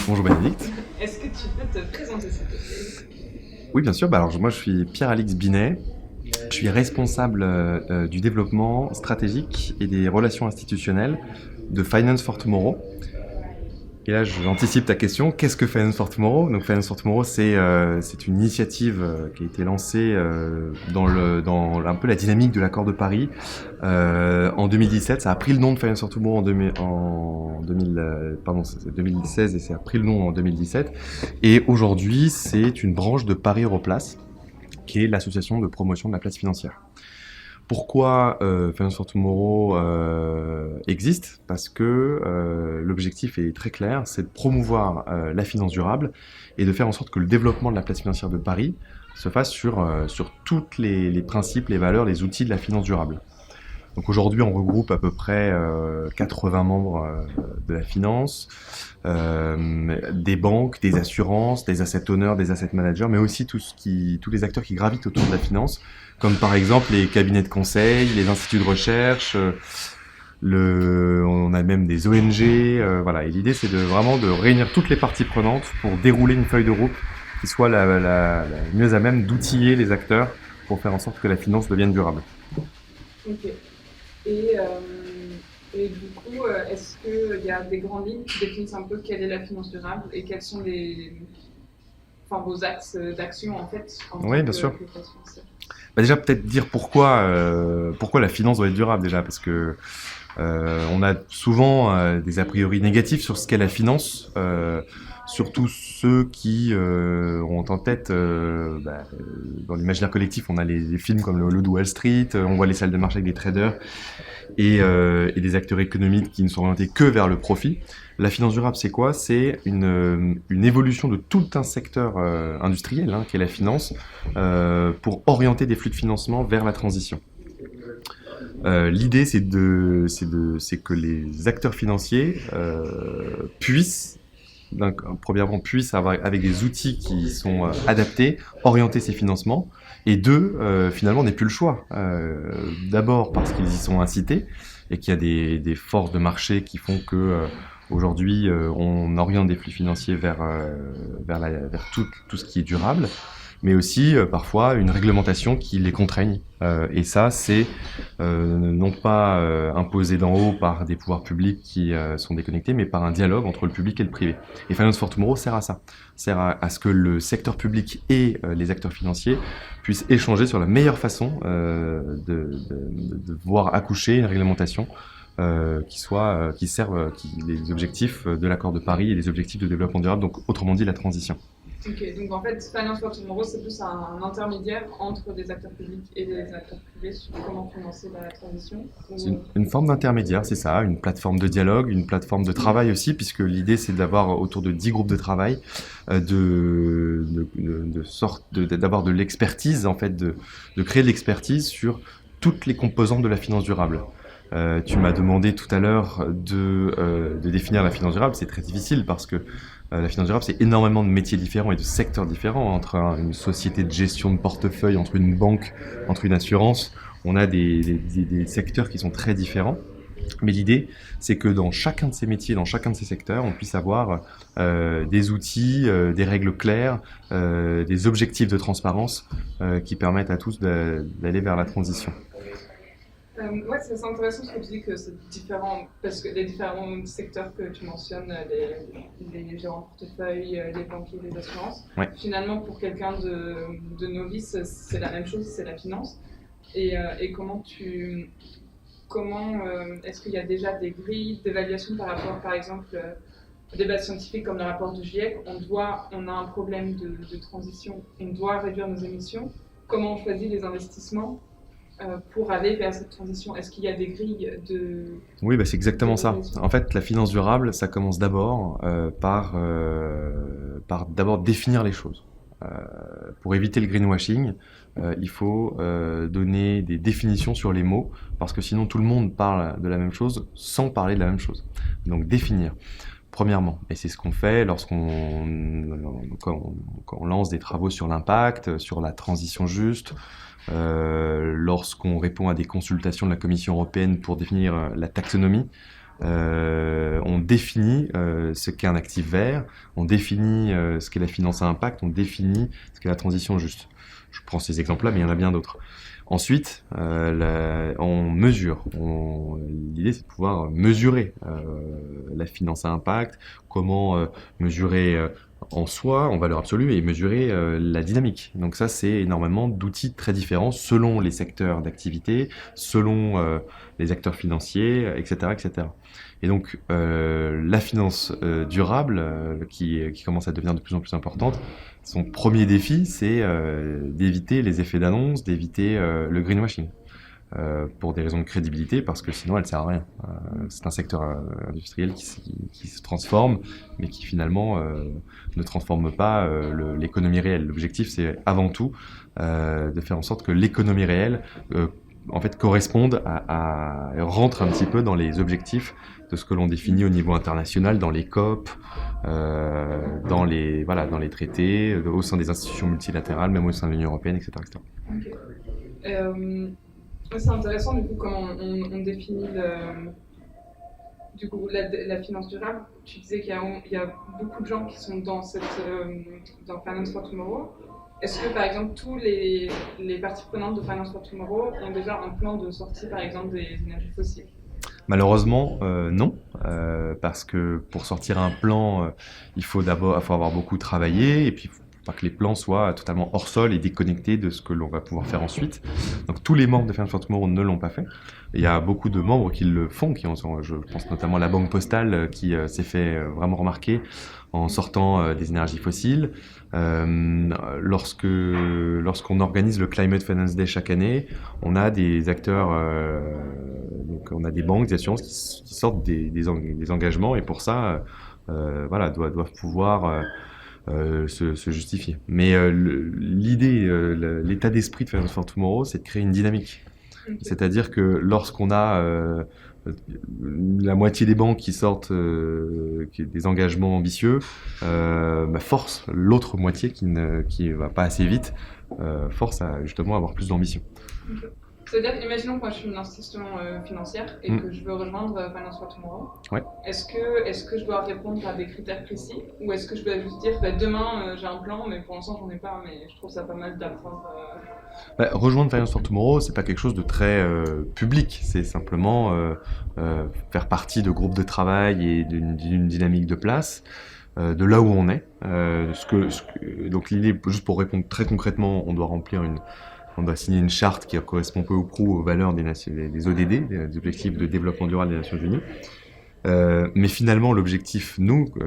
Bonjour Bénédicte. Est-ce que tu peux te présenter s'il te plaît? Oui, bien sûr. Moi, je suis Pierre-Alix Binet. Je suis responsable du développement stratégique et des relations institutionnelles de Finance for Tomorrow. Et là, j'anticipe ta question. Qu'est-ce que Finance for Tomorrow? Donc, Finance for Tomorrow, c'est une initiative qui a été lancée dans un peu la dynamique de l'accord de Paris en 2017. Ça a pris le nom de Finance for Tomorrow c'est 2016 et ça a pris le nom en 2017. Et aujourd'hui, c'est une branche de Paris Europlace, qui est l'association de promotion de la place financière. Pourquoi Finance for Tomorrow existe? Parce que l'objectif est très clair, c'est de promouvoir la finance durable et de faire en sorte que le développement de la place financière de Paris se fasse sur tous les principes, les valeurs, les outils de la finance durable. Donc aujourd'hui, on regroupe à peu près 80 membres de la finance, des banques, des assurances, des asset owners, des asset managers, mais aussi tous les acteurs qui gravitent autour de la finance, comme par exemple les cabinets de conseil, les instituts de recherche, on a même des ONG, voilà. Et l'idée, c'est vraiment de réunir toutes les parties prenantes pour dérouler une feuille de route qui soit la mieux à même d'outiller les acteurs pour faire en sorte que la finance devienne durable. Ok. Et, euh, et du coup, est-ce qu'il y a des grandes lignes qui définissent un peu quelle est la finance durable et quels sont vos axes d'action en fait en Oui, tant bien sûr. que place financière? Déjà, peut-être dire pourquoi la finance doit être durable déjà, parce que on a souvent des a priori négatifs sur ce qu'est la finance, surtout ceux qui ont en tête, dans l'imaginaire collectif, on a les films comme le Loup de Wall Street, on voit les salles de marché avec des traders et des acteurs économiques qui ne sont orientés que vers le profit. La finance durable, c'est quoi? C'est une évolution de tout un secteur industriel, qui est la finance, pour orienter des flux de financement vers la transition. L'idée, c'est que les acteurs financiers puissent, premièrement, puissent avoir, avec des outils qui sont adaptés, orienter ces financements, et deux, finalement, n'aient plus le choix. D'abord parce qu'ils y sont incités, et qu'il y a des forces de marché qui font que aujourd'hui, on oriente des flux financiers vers tout ce qui est durable, mais aussi parfois une réglementation qui les contraigne. Et ça, c'est non pas imposé d'en haut par des pouvoirs publics qui sont déconnectés, mais par un dialogue entre le public et le privé. Et Finance for Tomorrow sert à ça, sert à ce que le secteur public et les acteurs financiers puissent échanger sur la meilleure façon de voir accoucher une réglementation qui serve les objectifs de l'accord de Paris et les objectifs de développement durable, donc autrement dit la transition. Ok, donc en fait, Finance for Tomorrow, c'est plus un intermédiaire entre des acteurs publics et des acteurs privés sur comment financer la transition. C'est une forme d'intermédiaire, c'est ça, une plateforme de dialogue, une plateforme de travail aussi, puisque l'idée c'est d'avoir autour de 10 groupes de travail, d'avoir de l'expertise, en fait, de créer de l'expertise sur toutes les composantes de la finance durable. Tu m'as demandé tout à l'heure de définir la finance durable. C'est très difficile parce que la finance durable, c'est énormément de métiers différents et de secteurs différents. Entre une société de gestion de portefeuille, entre une banque, entre une assurance, on a des secteurs qui sont très différents. Mais l'idée, c'est que dans chacun de ces métiers, dans chacun de ces secteurs, on puisse avoir des outils, des règles claires, des objectifs de transparence qui permettent à tous d'aller vers la transition. Ouais, c'est assez intéressant ce que tu dis que c'est différent, parce que les différents secteurs que tu mentionnes, les gérants de portefeuille, les banquiers, les assurances, Ouais. finalement pour quelqu'un de novice, c'est la même chose, c'est la finance. Et est-ce qu'il y a déjà des grilles d'évaluation par rapport, par exemple, aux débats scientifiques comme le rapport du GIEC, on a un problème de transition, on doit réduire nos émissions. Comment on choisit les investissements pour aller vers cette transition? Est-ce qu'il y a des grilles de... Oui, c'est exactement ça. En fait, la finance durable, ça commence d'abord par d'abord définir les choses. Pour éviter le greenwashing, il faut donner des définitions sur les mots, parce que sinon tout le monde parle de la même chose sans parler de la même chose. Donc définir. Premièrement, et c'est ce qu'on fait quand on lance des travaux sur l'impact, sur la transition juste, lorsqu'on répond à des consultations de la Commission européenne pour définir la taxonomie, on définit ce qu'est un actif vert, on définit ce qu'est la finance à impact, on définit ce qu'est la transition juste. Je prends ces exemples-là, mais il y en a bien d'autres. Ensuite, on mesure. L'idée, c'est de pouvoir mesurer la finance à impact, comment mesurer en soi, en valeur absolue, et mesurer la dynamique. Donc ça, c'est énormément d'outils très différents selon les secteurs d'activité, selon les acteurs financiers, etc., etc. Et donc, la finance durable, qui commence à devenir de plus en plus importante, son premier défi, c'est d'éviter les effets d'annonce, d'éviter le greenwashing. Pour des raisons de crédibilité, parce que sinon elle ne sert à rien. C'est un secteur industriel qui se transforme, mais qui finalement ne transforme pas l'économie réelle. L'objectif, c'est avant tout de faire en sorte que l'économie réelle en fait, corresponde rentre un petit peu dans les objectifs de ce que l'on définit au niveau international, dans les COP, dans les traités, au sein des institutions multilatérales, même au sein de l'Union européenne, etc. Okay. C'est intéressant du coup comment on définit la finance durable. Tu disais qu'il y a beaucoup de gens qui sont dans Finance for Tomorrow. Est-ce que par exemple tous les parties prenantes de Finance for Tomorrow ont déjà un plan de sortie par exemple des énergies fossiles? Malheureusement, non, parce que pour sortir un plan, il faut avoir beaucoup travaillé, et puis pas que les plans soient totalement hors sol et déconnectés de ce que l'on va pouvoir faire ensuite. Donc tous les membres de Finance for Tomorrow ne l'ont pas fait. Il y a beaucoup de membres qui le font, je pense notamment à la Banque Postale qui s'est fait vraiment remarquer en sortant des énergies fossiles. Lorsqu'on organise le Climate Finance Day chaque année, on a des acteurs, donc on a des banques, des assurances qui sortent des engagements, et pour ça, doivent pouvoir se justifier. Mais l'idée, l'état d'esprit de Finance for Tomorrow, c'est de créer une dynamique. Okay. C'est-à-dire que lorsqu'on a la moitié des banques qui sortent des engagements ambitieux, force l'autre moitié qui va pas assez vite, force à justement avoir plus d'ambition. Okay. C'est-à-dire, imaginons que moi je suis une institution financière et que je veux rejoindre Finance for Tomorrow. Ouais. Est-ce que je dois répondre à des critères précis, ou est-ce que je dois juste dire demain j'ai un plan, mais pour l'instant j'en ai pas, mais je trouve ça pas mal d'apprendre. Rejoindre Finance for Tomorrow, c'est pas quelque chose de très public, c'est simplement faire partie de groupes de travail et d'une dynamique de place. De là où on est. Donc l'idée, juste pour répondre très concrètement, on doit signer une charte qui correspond peu ou prou aux valeurs des ODD, des objectifs de développement durable des Nations Unies. Mais finalement, l'objectif,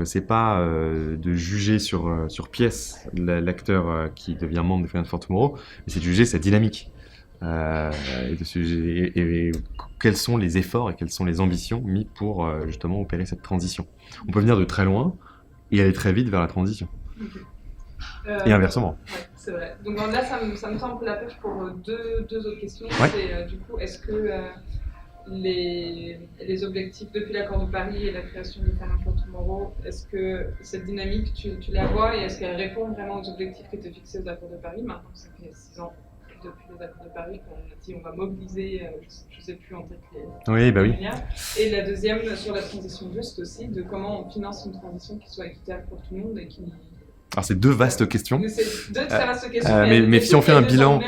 c'est pas de juger sur pièce l'acteur qui devient membre de Finance for Tomorrow, mais c'est de juger sa dynamique. Et quels sont les efforts et quelles sont les ambitions mis pour justement opérer cette transition. On peut venir de très loin et aller très vite vers la transition. Okay. Et inversement. Ouais, c'est vrai. Donc là, ça me tend un peu la perche pour deux autres questions. Ouais. C'est du coup, est-ce que les objectifs depuis l'accord de Paris et la création de Finance for Tomorrow, est-ce que cette dynamique, tu la vois, et est-ce qu'elle répond vraiment aux objectifs qui étaient fixés aux accords de Paris? Maintenant, ça fait 6 ans depuis les accords de Paris qu'on a dit on va mobiliser, je ne sais plus en tête oui. Et la deuxième sur la transition juste aussi, de comment on finance une transition qui soit équitable pour tout le monde et qui... Alors c'est deux vastes questions. C'est deux très vastes questions. Mais si on fait un bilan,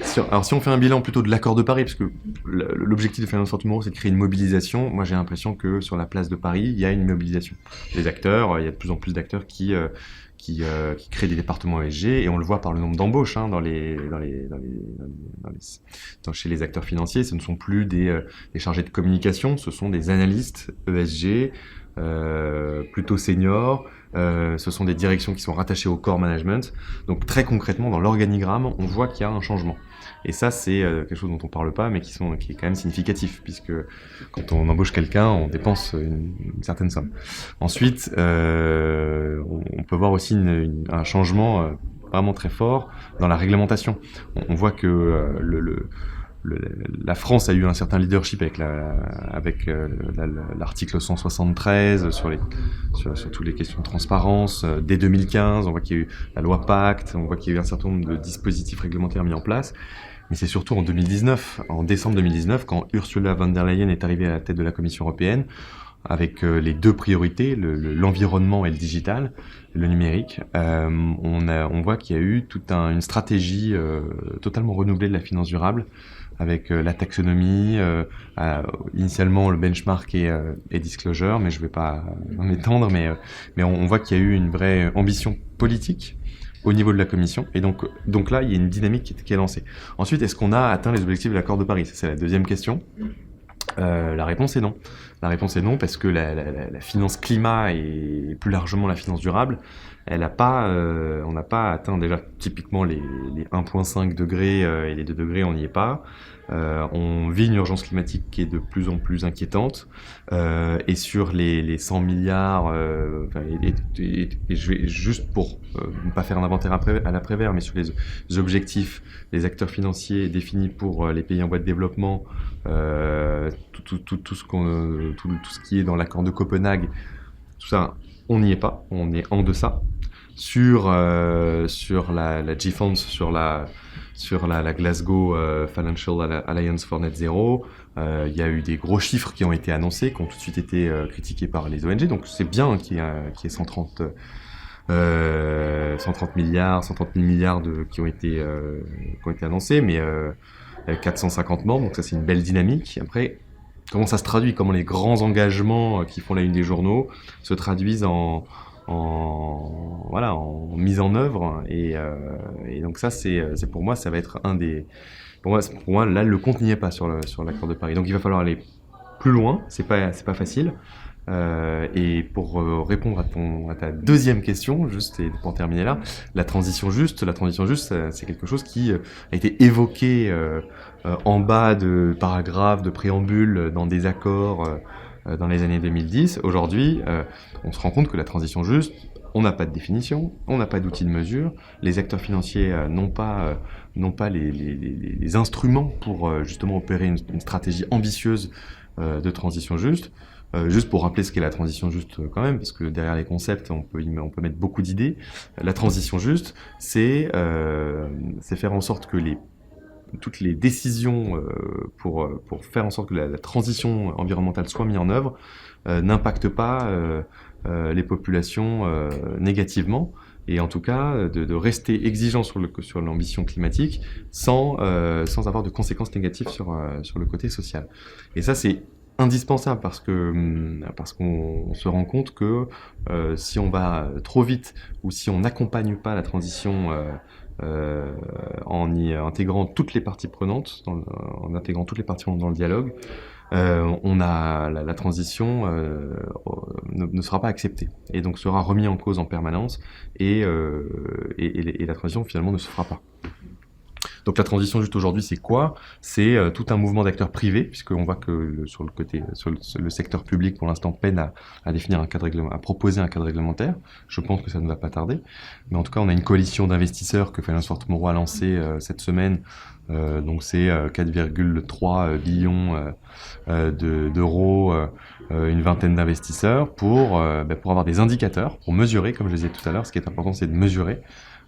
si on fait un bilan plutôt de l'accord de Paris, parce que l'objectif de Finance for Tomorrow, c'est de créer une mobilisation. Moi, j'ai l'impression que sur la place de Paris, il y a une mobilisation. Les acteurs, il y a de plus en plus d'acteurs qui créent des départements ESG, et on le voit par le nombre d'embauches chez les acteurs financiers. Ce ne sont plus des chargés de communication, ce sont des analystes ESG plutôt seniors. Ce sont des directions qui sont rattachées au core management. Donc très concrètement, dans l'organigramme, on voit qu'il y a un changement. Et ça, c'est quelque chose dont on ne parle pas, mais qui est quand même significatif, puisque quand on embauche quelqu'un, on dépense une certaine somme. Ensuite, on peut voir aussi un changement vraiment très fort dans la réglementation. On voit que la France a eu un certain leadership avec l'article 173 sur toutes les questions de transparence. Dès 2015, on voit qu'il y a eu la loi Pacte, on voit qu'il y a eu un certain nombre de dispositifs réglementaires mis en place. Mais c'est surtout en décembre 2019, quand Ursula von der Leyen est arrivée à la tête de la Commission européenne, avec les deux priorités, l'environnement et le digital, le numérique. On voit qu'il y a eu toute une stratégie totalement renouvelée de la finance durable, avec la taxonomie, initialement le benchmark et disclosure, mais je ne vais pas m'étendre, mais on voit qu'il y a eu une vraie ambition politique au niveau de la Commission, et donc là, il y a une dynamique qui est lancée. Ensuite, est-ce qu'on a atteint les objectifs de l'accord de Paris? Ça, c'est la deuxième question. La réponse est non. La réponse est non parce que la finance climat et plus largement la finance durable, on n'a pas atteint déjà typiquement les 1,5 degrés et les 2 degrés, on n'y est pas. On vit une urgence climatique qui est de plus en plus inquiétante et sur les 100 milliards, et je vais juste pour ne pas faire un inventaire à l'après-vert, mais sur les objectifs, les acteurs financiers définis pour les pays en voie de développement, tout ce qui est dans l'accord de Copenhague, tout ça, on n'y est pas, on est en deçà. Sur la GFANZ, sur la Glasgow Financial Alliance for Net Zero, il y a eu des gros chiffres qui ont été annoncés, qui ont tout de suite été critiqués par les ONG, donc c'est bien qu'il y ait 130 milliards, 130 000 milliards qui ont été annoncés, mais 450 membres, donc ça c'est une belle dynamique. Après, comment ça se traduit, comment les grands engagements qui font la une des journaux se traduisent en mise en œuvre, et donc ça c'est pour moi, ça va être pour moi là le compte n'y est pas sur l'accord de Paris, donc il va falloir aller plus loin, c'est pas facile. Et pour répondre à ta deuxième question, juste et pour terminer là, la transition juste, c'est quelque chose qui a été évoqué en bas de paragraphes, de préambules dans des accords dans les années 2010. Aujourd'hui, on se rend compte que la transition juste, on n'a pas de définition, on n'a pas d'outils de mesure, les acteurs financiers n'ont pas les instruments pour justement opérer une stratégie ambitieuse de transition juste. Juste pour rappeler ce qu'est la transition juste quand même, parce que derrière les concepts, on peut mettre beaucoup d'idées. La transition juste, c'est faire en sorte que toutes les décisions pour faire en sorte que la transition environnementale soit mise en œuvre n'impactent pas les populations négativement, et en tout cas de rester exigeant sur l'ambition climatique sans avoir de conséquences négatives sur le côté social. Et ça, c'est indispensable parce qu'on se rend compte que si on va trop vite ou si on n'accompagne pas la transition en y intégrant toutes les parties prenantes, en intégrant toutes les parties prenantes dans le dialogue, la transition ne sera pas acceptée et donc sera remise en cause en permanence, et la transition finalement ne se fera pas. Donc la transition juste aujourd'hui, c'est quoi? C'est tout un mouvement d'acteurs privés, puisqu'on voit que sur le secteur public, pour l'instant, peine à définir à proposer un cadre réglementaire. Je pense que ça ne va pas tarder. Mais en tout cas, on a une coalition d'investisseurs que Finance for Tomorrow a lancée cette semaine. Donc c'est 4,3 billions d'euros, une vingtaine d'investisseurs pour avoir des indicateurs, pour mesurer, comme je le disais tout à l'heure. Ce qui est important, c'est de mesurer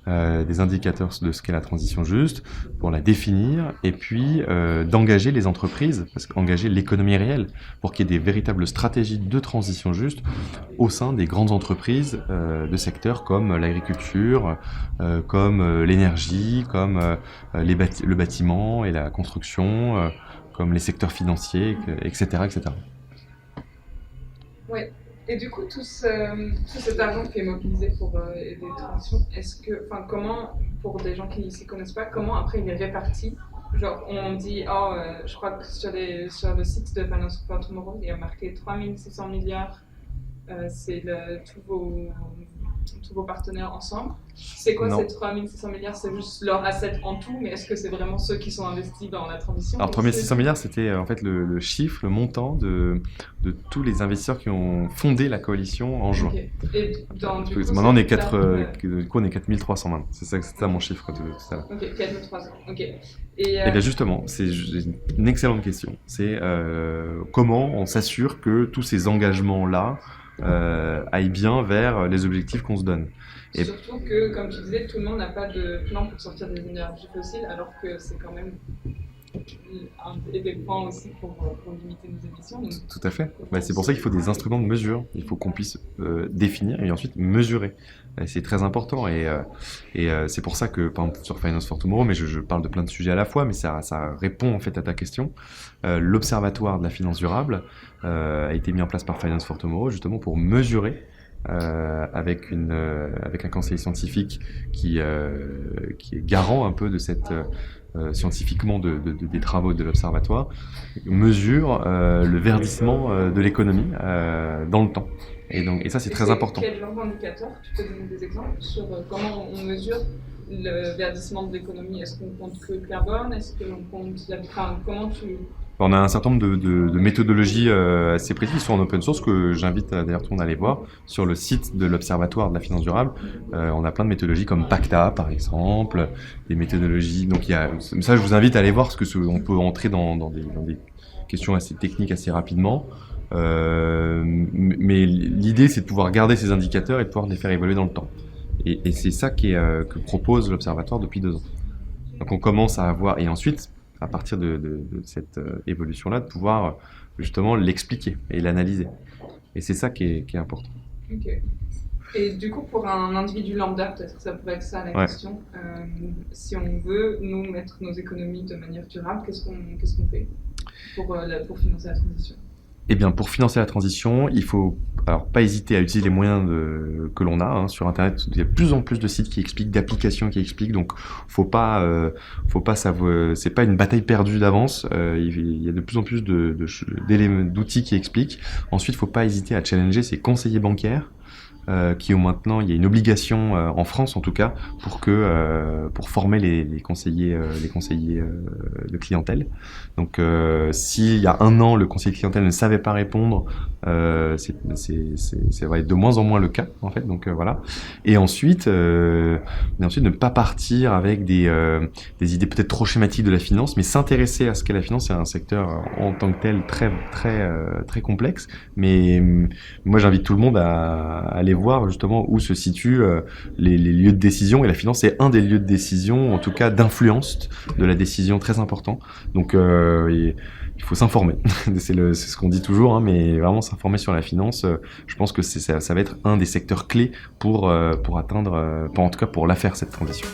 des indicateurs de ce qu'est la transition juste, pour la définir, et puis d'engager les entreprises, parce qu'engager l'économie réelle, pour qu'il y ait des véritables stratégies de transition juste au sein des grandes entreprises de secteurs comme l'agriculture, comme l'énergie, comme le bâtiment et la construction, comme les secteurs financiers, etc. etc. Ouais. Et du coup, tout cet argent qui est mobilisé pour aider les transitions, comment, pour des gens qui ne s'y connaissent pas, comment après il est réparti? Genre, on dit, je crois que sur le site de Finance for Tomorrow, il y a marqué 3600 milliards, c'est tous vos partenaires ensemble. C'est quoi ces 3600 milliards? C'est juste leur asset en tout, mais est-ce que c'est vraiment ceux qui sont investis dans la transition? Alors 3600 milliards, c'était en fait le chiffre, le montant de tous les investisseurs qui ont fondé la coalition en juin. Okay. Et maintenant, on est 4300 maintenant. C'est ça mon chiffre tout à l'heure. Ok, 4300. Ok. Et bien justement, c'est une excellente question. C'est comment on s'assure que tous ces engagements-là aillent bien vers les objectifs qu'on se donne. Et surtout que, comme tu disais, tout le monde n'a pas de plan pour sortir des énergies fossiles, alors que c'est quand même et des points aussi pour limiter nos émissions. Donc, Tout à fait. C'est pour ça qu'il faut des instruments de mesure. Il faut qu'on puisse définir et ensuite mesurer. C'est très important et c'est pour ça que, par exemple, sur Finance for Tomorrow, mais je parle de plein de sujets à la fois, mais ça répond en fait à ta question. L'Observatoire de la finance durable a été mis en place par Finance for Tomorrow justement pour mesurer avec un conseiller scientifique qui est garant un peu de cette scientifiquement des travaux de l'Observatoire, mesure le verdissement de l'économie dans le temps. Et ça, c'est très important. Quel genre d'indicateur? Tu peux donner des exemples sur comment on mesure le verdissement de l'économie? Est-ce qu'on compte que le carbone? Est-ce qu'on compte comment tu... On a un certain nombre de méthodologies assez précises qui sont en open source que j'invite d'ailleurs tout le monde à aller voir sur le site de l'Observatoire de la finance durable. On a plein de méthodologies comme PACTA par exemple, des méthodologies. Donc ça, je vous invite à aller voir parce que on peut entrer dans des questions assez techniques assez rapidement. Mais l'idée, c'est de pouvoir garder ces indicateurs et de pouvoir les faire évoluer dans le temps. Et c'est ça que propose l'Observatoire depuis 2 ans. Donc on commence à avoir, et ensuite, à partir de cette évolution-là, de pouvoir justement l'expliquer et l'analyser. Et c'est ça qui est important. Ok. Et du coup, pour un individu lambda, peut-être que ça pourrait être ça la question. Si on veut, nous, mettre nos économies de manière durable, qu'est-ce qu'on fait pour financer la transition? Eh bien, pour financer la transition, il faut pas hésiter à utiliser les moyens que l'on a. Sur Internet, il y a de plus en plus de sites qui expliquent, d'applications qui expliquent. Donc, faut pas savoir. C'est pas une bataille perdue d'avance. Il y a de plus en plus d'outils qui expliquent. Ensuite, faut pas hésiter à challenger ses conseillers bancaires. Qui ont maintenant, il y a une obligation en France en tout cas pour former les conseillers de clientèle. Donc s'il y a 1 an le conseiller de clientèle ne savait pas répondre, c'est va être de moins en moins le cas en fait. Donc voilà. Et ensuite ne pas partir avec des idées peut-être trop schématiques de la finance, mais s'intéresser à ce qu'est la finance. C'est un secteur en tant que tel très complexe. Mais moi j'invite tout le monde à aller voir justement où se situent les lieux de décision, et la finance est un des lieux de décision, en tout cas d'influence de la décision très important. Donc il faut s'informer, c'est ce qu'on dit toujours, mais vraiment s'informer sur la finance, je pense que ça va être un des secteurs clés pour atteindre, en tout cas pour la faire cette transition.